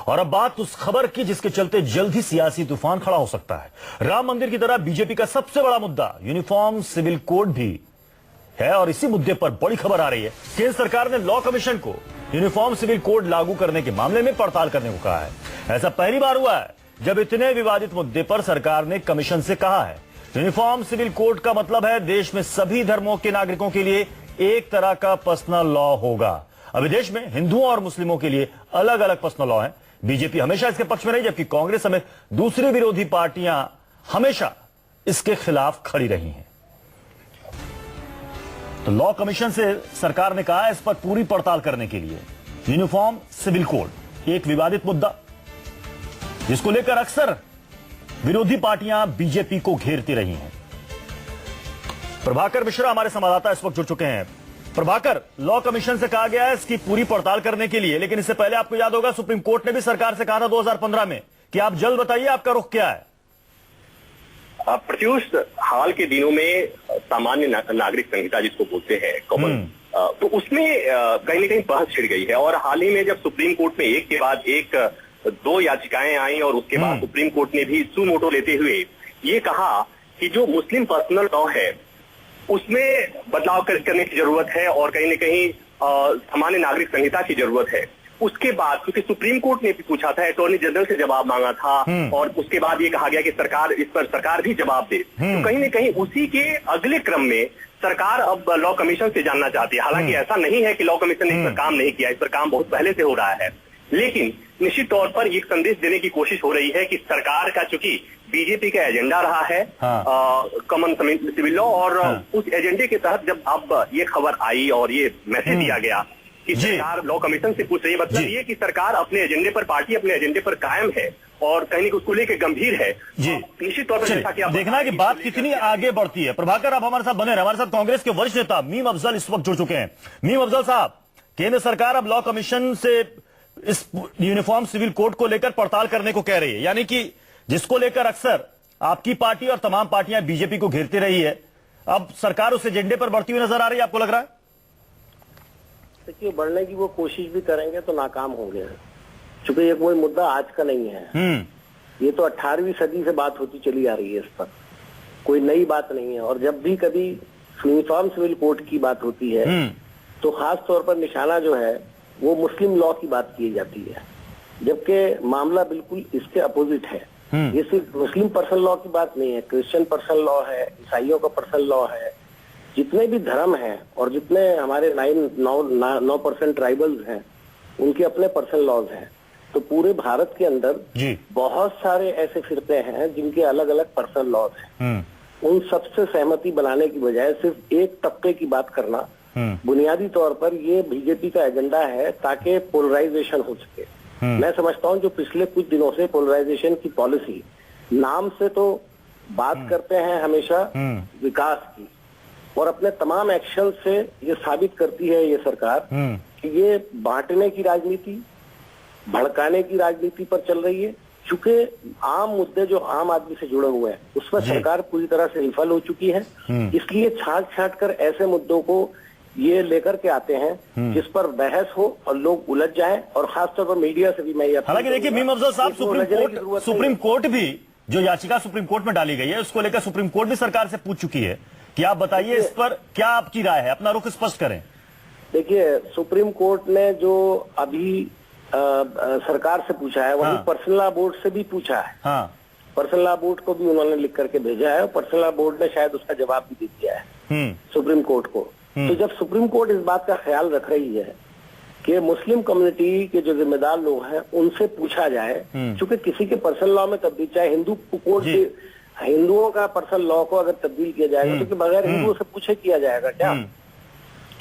और अब बात उस खबर की जिसके चलते जल्द ही सियासी तूफान खड़ा हो सकता है। राम मंदिर की तरह बीजेपी का सबसे बड़ा मुद्दा यूनिफॉर्म सिविल कोड भी है और इसी मुद्दे पर बड़ी खबर आ रही है। केंद्र सरकार ने लॉ कमीशन को यूनिफॉर्म सिविल कोड लागू करने के मामले में पड़ताल करने को कहा है। ऐसा पहली बार हुआ है जब इतने विवादित मुद्दे पर सरकार ने कमीशन से कहा है यूनिफॉर्म सिविल कोड का मतलब है देश में सभी धर्मों के नागरिकों के लिए एक तरह का पर्सनल लॉ होगा। अभी देश में हिंदुओं और मुस्लिमों के लिए अलग अलग पर्सनल लॉ हैं। बीजेपी हमेशा इसके पक्ष में रही, जबकि कांग्रेस समेत दूसरी विरोधी पार्टियां हमेशा इसके खिलाफ खड़ी रही हैं। तो लॉ कमीशन से सरकार ने कहा है इस पर पूरी पड़ताल करने के लिए। यूनिफॉर्म सिविल कोड एक विवादित मुद्दा जिसको लेकर अक्सर विरोधी पार्टियां बीजेपी को घेरती रही हैं। प्रभाकर मिश्रा हमारे संवाददाता इस वक्त जुड़ चुके हैं। प्रभाकर, लॉ कमीशन से कहा गया है इसकी पूरी पड़ताल करने के लिए, लेकिन इससे पहले आपको याद होगा सुप्रीम कोर्ट ने भी सरकार से कहा था 2015 में कि आप जल्द बताइए आपका रुख क्या है। प्रत्युष, हाल के दिनों में सामान्य नागरिक संहिता जिसको बोलते हैं कॉमन, तो उसमें कहीं न कहीं बहस छिड़ गई है। और हाल ही में जब सुप्रीम कोर्ट में एक के बाद एक 2 याचिकाएं आई और उसके बाद सुप्रीम कोर्ट ने भी सू मोटो लेते हुए ये कहा कि जो मुस्लिम पर्सनल लॉ है उसमें बदलाव करने की जरूरत है और कहीं न कहीं सामान्य नागरिक संहिता की जरूरत है। उसके बाद क्योंकि सुप्रीम कोर्ट ने भी पूछा था, अटॉर्नी जनरल से जवाब मांगा था और उसके बाद ये कहा गया कि सरकार इस पर सरकार भी जवाब दे। तो कहीं न कहीं उसी के अगले क्रम में सरकार अब लॉ कमीशन से जानना चाहती है। हालांकि ऐसा नहीं है कि लॉ कमीशन ने इस पर काम नहीं किया, इस पर काम बहुत पहले से हो रहा है, लेकिन निश्चित तौर पर एक संदेश देने की कोशिश हो रही है कि सरकार का चूंकि बीजेपी का एजेंडा रहा है कॉमन सिविल लॉ, और उस एजेंडे के तहत जब अब ये खबर आई और ये मैसेज दिया गया कि सरकार लॉ कमीशन से पूछ रही है, मतलब ये कि सरकार अपने एजेंडे पर, पार्टी अपने एजेंडे पर कायम है और कहीं उसको लेकर गंभीर है। निश्चित तौर पर जैसा कि देखना कि बात कितनी आगे बढ़ती है। प्रभाकर, आप हमारे साथ बने रहे। हमारे साथ कांग्रेस के वरिष्ठ नेता मीम अफजल इस वक्त जुड़ चुके हैं। मीम अफजल साहब, केंद्र सरकार अब लॉ कमीशन से इस यूनिफॉर्म सिविल कोड को लेकर पड़ताल करने को कह रही है, यानी कि जिसको लेकर अक्सर आपकी पार्टी और तमाम पार्टियां बीजेपी को घेरती रही है, अब सरकार उस एजेंडे पर बढ़ती हुई नजर आ रही है, आपको लग रहा है? देखिए, बढ़ने की वो कोशिश भी करेंगे तो नाकाम होंगे, क्योंकि ये कोई मुद्दा आज का नहीं है। ये तो 18वीं सदी से बात होती चली आ रही है, इस पर कोई नई बात नहीं है। और जब भी कभी यूनिफॉर्म सिविल कोड की बात होती है तो खास तौर पर निशाना जो है वो मुस्लिम लॉ की बात की जाती है, जबकि मामला बिल्कुल इसके अपोजिट है। ये सिर्फ मुस्लिम पर्सनल लॉ की बात नहीं है, क्रिश्चियन पर्सनल लॉ है, ईसाइयों का पर्सनल लॉ है, जितने भी धर्म हैं और जितने हमारे 9% ट्राइबल्स हैं उनके अपने पर्सनल लॉज हैं। तो पूरे भारत के अंदर बहुत सारे ऐसे फिरके हैं जिनके अलग अलग पर्सनल लॉज हैं। उन सबसे सहमति बनाने की बजाय सिर्फ एक तबके की बात करना, बुनियादी तौर पर ये बीजेपी का एजेंडा है ताकि पोलराइजेशन हो सके। मैं समझता हूं जो पिछले कुछ दिनों से पोलराइजेशन की पॉलिसी, नाम से तो बात करते हैं हमेशा विकास की, और अपने तमाम एक्शन से ये साबित करती है ये सरकार कि ये बांटने की राजनीति, भड़काने की राजनीति पर चल रही है। चूंकि आम मुद्दे जो आम आदमी से जुड़े हुए हैं उस पर सरकार पूरी तरह से विफल हो चुकी है, इसलिए छांट कर ऐसे मुद्दों को ये लेकर के आते हैं जिस पर बहस हो और लोग उलझ जाएं, और खासतौर पर मीडिया से भी मैं ये, हालांकि देखिए मीम अफजल साहब, सुप्रीम कोर्ट भी जो याचिका सुप्रीम कोर्ट में डाली गई है उसको लेकर सुप्रीम कोर्ट भी सरकार से पूछ चुकी है कि आप बताइए इस पर क्या आपकी राय है, अपना रुख स्पष्ट करें। देखिए, सुप्रीम कोर्ट ने जो अभी सरकार से पूछा है वही पर्सनल लॉ बोर्ड से भी पूछा है। पर्सनल लॉ बोर्ड को भी उन्होंने लिख करके भेजा है और पर्सनल लॉ बोर्ड ने शायद उसका जवाब भी दे दिया है सुप्रीम कोर्ट को। तो जब सुप्रीम कोर्ट इस बात का ख्याल रख रही है कि मुस्लिम कम्युनिटी के जो जिम्मेदार लोग हैं उनसे पूछा जाए, क्योंकि किसी के पर्सनल लॉ में तब्दील, चाहे हिंदू कोड, हिंदुओं का पर्सनल लॉ को अगर तब्दील किया जाएगा तो बगैर हिंदुओं से पूछे किया जाएगा क्या?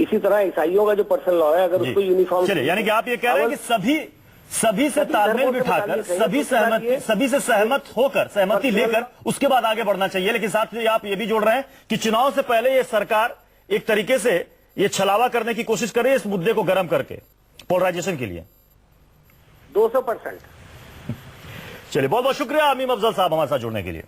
इसी तरह ईसाइयों का जो पर्सनल लॉ है अगर उसको यूनिफॉर्म, यानी कि आप ये कह रहे हैं कि सभी से तालमेल बिठाकर, सभी से सहमत होकर, सहमति लेकर उसके बाद आगे बढ़ना चाहिए। लेकिन साथ ही आप ये भी जोड़ रहे हैं कि चुनाव से पहले ये सरकार एक तरीके से ये छलावा करने की कोशिश कर रही है इस मुद्दे को गर्म करके पोलराइजेशन के लिए। 200%। चलिए, बहुत बहुत शुक्रिया मीम अफजल साहब हमारे साथ जुड़ने के लिए।